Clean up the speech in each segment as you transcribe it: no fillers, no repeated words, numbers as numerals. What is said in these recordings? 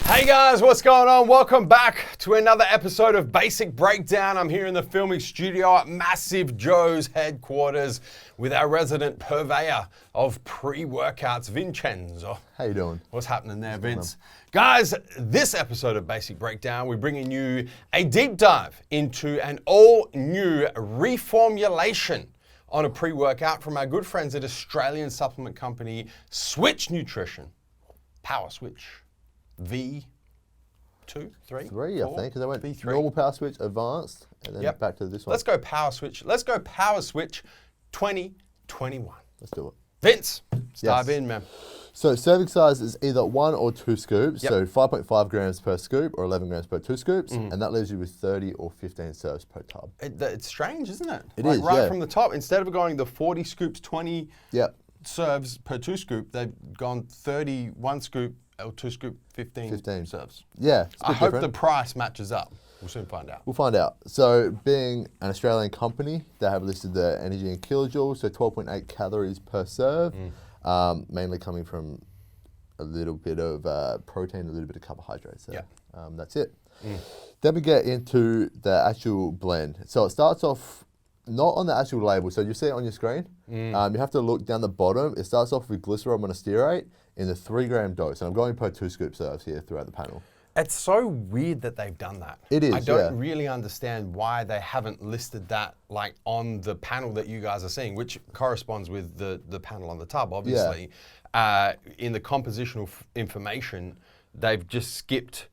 Hey guys, what's going on? Welcome back to another episode of Basic Breakdown. I'm here in the filming studio at MassiveJoes headquarters with our resident purveyor of pre-workouts, Vincenzo. How you doing? What's happening there, Vince? Guys, this episode of Basic Breakdown, we're bringing you a deep dive into an all-new reformulation on a pre-workout from our good friends at Australian supplement company Switch Nutrition. Power Switch. V2, 3, 3, I think, because I went V3. normal power switch, advanced, and then back to this one. Let's go power switch. Let's go power switch 2021. Let's do it. Vince, let's dive in, man. So serving size is either 1 or 2 scoops, Yep. so 5.5 grams per scoop or 11 grams per 2 scoops, and that leaves you with 30 or 15 serves per tub. It's strange, isn't it? It like is, right yeah. from the top, instead of going the 40 scoops, 20 Yep. serves per 2 scoop, they've gone 30, 1 scoop, or 2 scoop, 15 serves. Yeah, it's a I bit hope different. the price matches up. We'll soon find out. We'll find out. So being an Australian company, they have listed the energy in kilojoules, so 12.8 calories per serve, mainly coming from a little bit of protein, a little bit of carbohydrates. So that's it. Then we get into the actual blend. So it starts off not on the actual label, so you see it on your screen. You have to look down the bottom. It starts off with glycerol monostearate in the 3-gram dose, and I'm going per 2 scoop serves here throughout the panel. It's so weird that they've done that. It is, I don't really understand why they haven't listed that like on the panel that you guys are seeing, which corresponds with the panel on the tub, obviously. In the compositional information, they've just skipped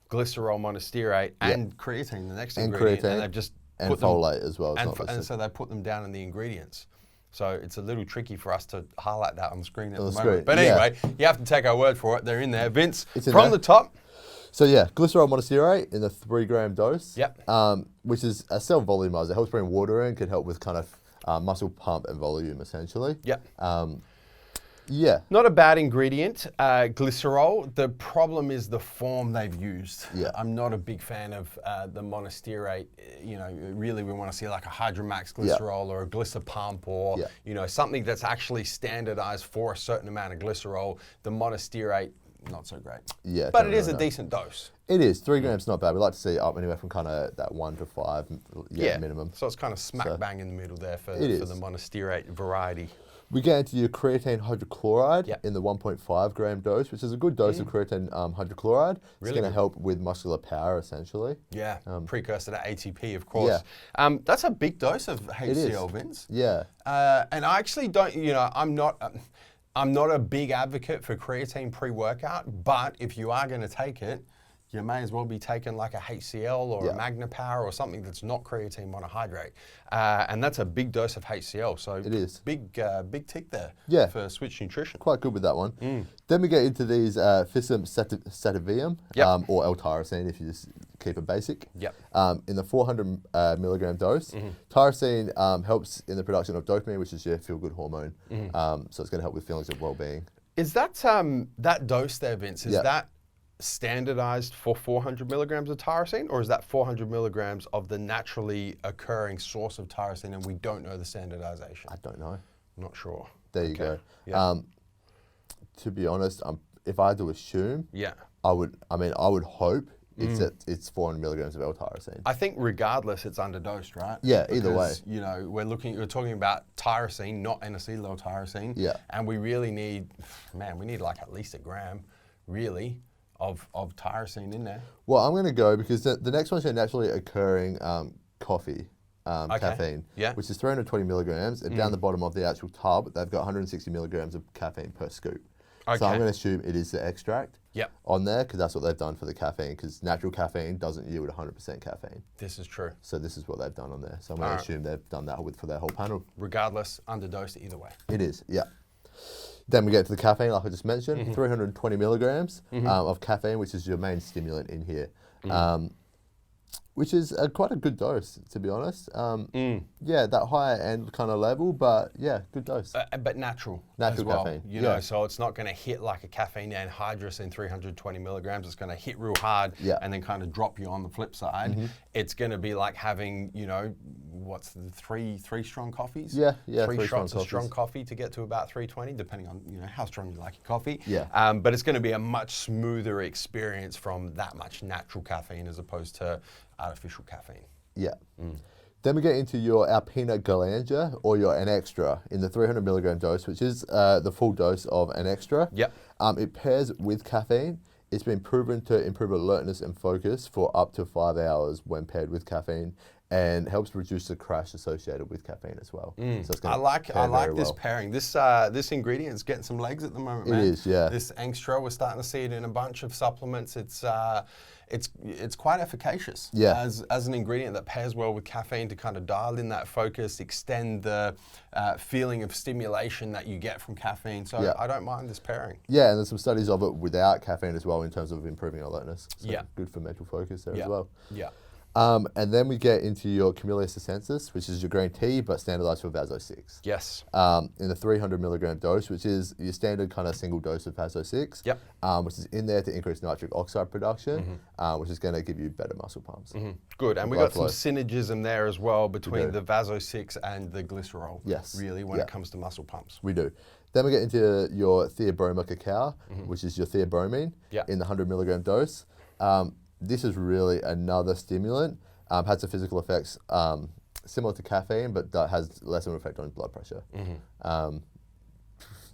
glycerol monostearate and creatine, the next ingredient, and they've just put them, folate as well. and so they put them down in the ingredients. So it's a little tricky for us to highlight that on the screen at the moment. But anyway, you have to take our word for it. They're in there. Vince, from the top. So yeah, glycerol monostearate in the 3-gram dose. Yep. Which is a cell volumizer. It helps bring water in, could help with kind of muscle pump and volume essentially. Yep. Yeah. Not a bad ingredient, glycerol. The problem is the form they've used. Yeah. I'm not a big fan of the monostearate. You know, really we want to see like a Hydromax glycerol or a glycopump or, you know, something that's actually standardized for a certain amount of glycerol. The monostearate, not so great. Yeah. But it is a decent dose. It is. 3 grams not bad. We like to see it up anywhere from kind of that 1 to 5 minimum. So it's kind of smack bang in the middle there for the monostearate variety. We get into your creatine hydrochloride in the 1.5 gram dose, which is a good dose of creatine hydrochloride. It's going to help with muscular power, essentially. Yeah, precursor to ATP, of course. Yeah. That's a big dose of HCl, Vince. Yeah. And I actually don't, you know, I'm not a big advocate for creatine pre-workout, but if you are going to take it, you may as well be taking like a HCl or a MagnaPower or something that's not creatine monohydrate. And that's a big dose of HCl. So it is. Big tick there for Switch Nutrition. Quite good with that one. Then we get into these Physarum sativum or L-tyrosine if you just keep it basic. In the 400 milligram dose. Tyrosine helps in the production of dopamine, which is your feel-good hormone. So it's going to help with feelings of well-being. Is that that dose there, Vince, is that standardized for 400 milligrams of tyrosine, or is that 400 milligrams of the naturally occurring source of tyrosine and we don't know the standardization? I don't know. Not sure. There you go. Yeah. To be honest, if I had to assume, I would hope it's 400 milligrams of L-tyrosine. I think regardless, it's underdosed, right? Yeah, either way. You know, we're talking about tyrosine, not N-acetyl tyrosine. Yeah. And we really need, we need like at least a gram, really, of tyrosine in there. Well, I'm going to go because the next one's your naturally occurring coffee, caffeine, which is 320 milligrams. And down the bottom of the actual tub, they've got 160 milligrams of caffeine per scoop. So I'm going to assume it is the extract on there because that's what they've done for the caffeine because natural caffeine doesn't yield 100% caffeine. This is true. So this is what they've done on there. So I'm going to assume they've done that for their whole panel. Regardless, underdosed either way. It is, yeah. Then we get to the caffeine, like I just mentioned, 320 milligrams of caffeine, which is your main stimulant in here. which is quite a good dose, to be honest. Yeah, that higher end kind of level, but yeah, good dose. But natural Natural as well, caffeine, you know, yeah. so it's not going to hit like a caffeine anhydrous in 320 milligrams. It's going to hit real hard and then kind of drop you on the flip side. It's going to be like having, you know, what's the three strong coffees? Yeah, three shots strong of strong coffee to get to about 320, depending on, you know, how strong you like your coffee. Yeah. But it's going to be a much smoother experience from that much natural caffeine as opposed to artificial caffeine. Yeah. Then we get into your Alpena Galangia or your N Extra in the 300 milligram dose, which is the full dose of N Extra. Yep. It pairs with caffeine. It's been proven to improve alertness and focus for up to 5 hours when paired with caffeine, and helps reduce the crash associated with caffeine as well. So it's I like this well. pairing. This ingredient is getting some legs at the moment, man. It is, yeah. This Extra, we're starting to see it in a bunch of supplements. It's quite efficacious as an ingredient that pairs well with caffeine to kind of dial in that focus, extend the feeling of stimulation that you get from caffeine. So I don't mind this pairing. Yeah, and there's some studies of it without caffeine as well in terms of improving alertness. So good for mental focus there as well. Yeah. And then we get into your Camellia sinensis, which is your green tea, but standardized for Vaso 6. Yes. In the 300 milligram dose, which is your standard kind of single dose of Vaso 6. Yep. Which is in there to increase nitric oxide production, which is going to give you better muscle pumps. Good, and we got some synergism there as well between the Vaso 6 and the glycerol. Yes. Really, when it comes to muscle pumps. We do. Then we get into your Thea Bromo Cacao, which is your theobromine in the 100 milligram dose. This is really another stimulant. Has the physical effects similar to caffeine, but that has less of an effect on blood pressure.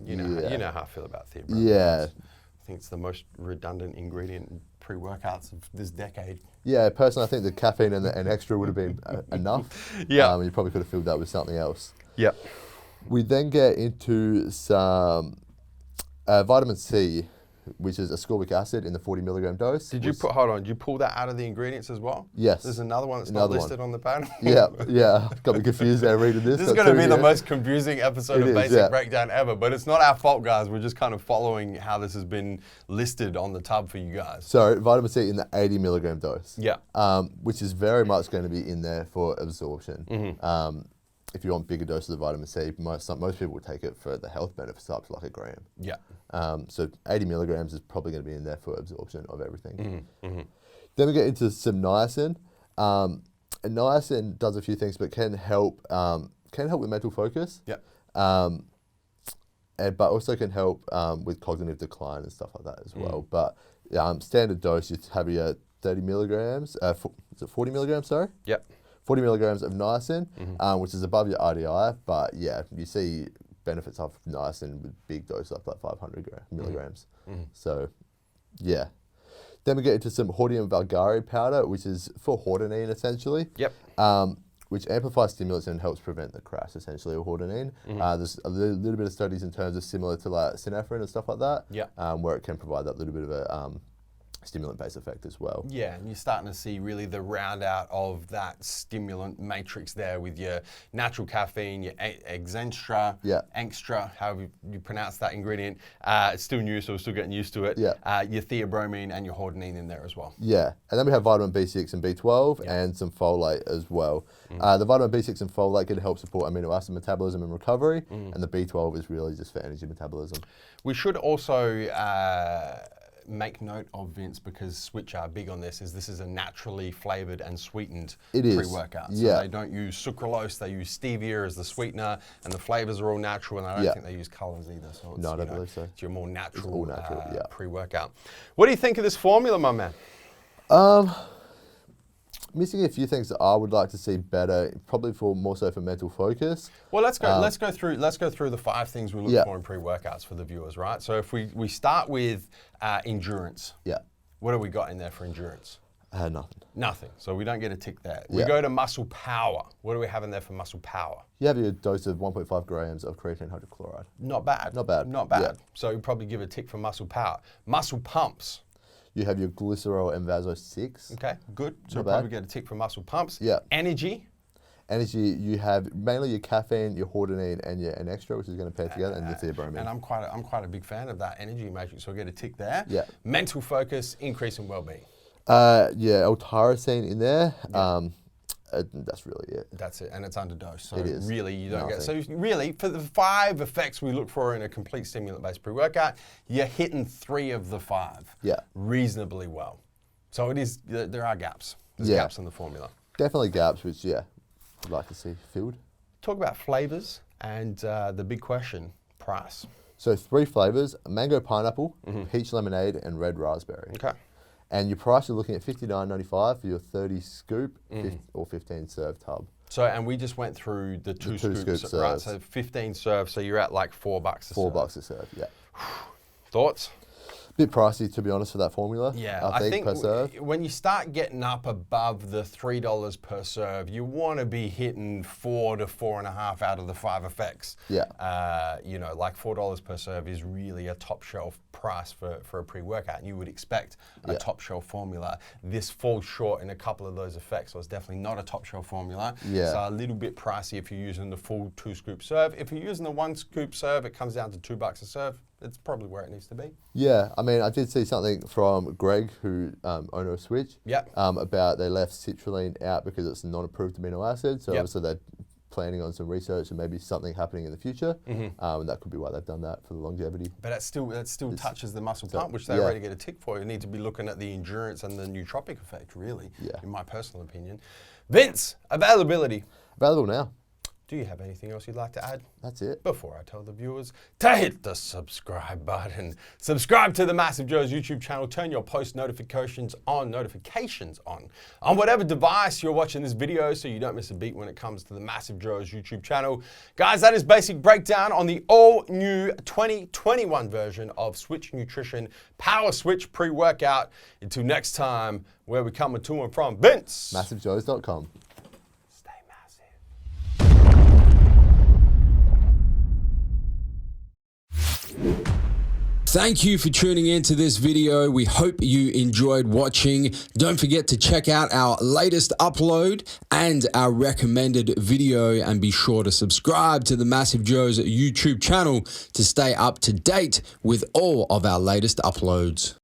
You know how I feel about theobromine. Yeah. I think it's the most redundant ingredient in pre-workouts of this decade. Yeah, personally, I think the caffeine and the N Extra would have been enough. You probably could have filled that with something else. Yep. We then get into some vitamin C, which is ascorbic acid in the 40 milligram dose. Did you pull that out of the ingredients as well? Yes. There's another one that's not listed on the panel. yeah. Got me confused there reading this. This is going to be the most confusing episode of Basic Breakdown ever, but it's not our fault, guys. We're just kind of following how this has been listed on the tub for you guys. So vitamin C in the 80 milligram dose. Yeah. Which is very much going to be in there for absorption. If you want bigger doses of vitamin C, most people would take it for the health benefits up to like a gram. Yeah. So 80 milligrams is probably going to be in there for absorption of everything. Then we get into some niacin. And niacin does a few things, but can help with mental focus. Yeah. But also can help with cognitive decline and stuff like that as well. But standard dose, you have your 30 milligrams. Is it 40 milligrams? Sorry. Yep. 40 milligrams of niacin, which is above your RDI, but yeah, you see benefits of niacin with big doses up to like 500 milligrams. So, yeah. Then we get into some Horium Valgarry powder, which is for hordenine essentially. Yep. Which amplifies stimulants and helps prevent the crash essentially of hordenine. There's a little bit of studies in terms of similar to like synephrine and stuff like that, where it can provide that little bit of a stimulant-based effect as well. Yeah, and you're starting to see really the round out of that stimulant matrix there with your natural caffeine, your Exenstra, Extra, however you pronounce that ingredient. It's still new, so we're still getting used to it. Your theobromine and your hordenine in there as well. Yeah, and then we have vitamin B6 and B12 and some folate as well. The vitamin B6 and folate can help support amino acid metabolism and recovery, and the B12 is really just for energy metabolism. We should also make note of, Vince, because Switch are big on this, is a naturally flavored and sweetened pre-workout. So they don't use sucralose, they use stevia as the sweetener, and the flavors are all natural, and I don't think they use colors either. So it's, I don't believe so. It's your more natural, all natural pre-workout. What do you think of this formula, my man? Missing a few things that I would like to see better, probably more so for mental focus. Well, let's go through the 5 things we look for in pre-workouts for the viewers, right? So if we start with endurance. Yeah. What do we got in there for endurance? Nothing. Nothing. So we don't get a tick there. We go to muscle power. What do we have in there for muscle power? You have your dose of 1.5 grams of creatine hydrochloride. Not bad. Not bad. Not bad. Yeah. So you probably give a tick for muscle power. Muscle pumps. You have your glycerol and Vaso 6. Okay, good. So you'll probably get a tick for muscle pumps. Yeah. Energy. Energy, you have mainly your caffeine, your hordenine, and your N Extra, which is going to pair together, and your theobromine. And I'm quite a big fan of that energy matrix, so I'll get a tick there. Yeah. Mental focus, increase in well-being. Yeah, Tyrosine in there. That's really it. That's it, and it's underdosed. So It is. really, you don't get. Nothing. So really, for the 5 effects we look for in a complete stimulant-based pre-workout, you're hitting 3 of the 5. Yeah. Reasonably well. So it is. There are gaps. There's Yeah. gaps in the formula. Definitely gaps, which I'd like to see filled. Talk about flavors and the big question: price. So 3 flavors: mango pineapple, peach lemonade, and red raspberry. Okay. And your price, you're looking at $59.95 for your 30 scoop or 15 serve tub. So, and we just went through the two scoops, right? So 15 serves, so you're at like $4 a serve. $4 a serve, yeah. Thoughts? Bit pricey, to be honest, for that formula. Yeah, I think per serve. When you start getting up above the $3 per serve, you want to be hitting 4 to 4.5 out of the 5 effects. Yeah. Like $4 per serve is really a top shelf price for a pre-workout, and you would expect a top shelf formula. This falls short in a couple of those effects, so it's definitely not a top shelf formula. Yeah. So a little bit pricey if you're using the full 2 scoop serve. If you're using the 1 scoop serve, it comes down to $2 a serve. It's probably where it needs to be. Yeah, I mean, I did see something from Greg, who owner of Switch, about they left citrulline out because it's a non-approved amino acid. So obviously they're planning on some research and maybe something happening in the future, and that could be why they've done that for the longevity. But that still touches the muscle pump, which they already get a tick for. You need to be looking at the endurance and the nootropic effect, really, in my personal opinion. Vince, availability. Available now. Do you have anything else you'd like to add? That's it. Before I tell the viewers to hit the subscribe button. Subscribe to the Massive Joes YouTube channel. Turn your post notifications on whatever device you're watching this video so you don't miss a beat when it comes to the Massive Joes YouTube channel. Guys, that is basic breakdown on the all-new 2021 version of Switch Nutrition Power Switch pre-workout. Until next time, where we coming to and from, Vince. MassiveJoes.com. Thank you for tuning into this video. We hope you enjoyed watching. Don't forget to check out our latest upload and our recommended video, and be sure to subscribe to the Massive Joes YouTube channel to stay up to date with all of our latest uploads.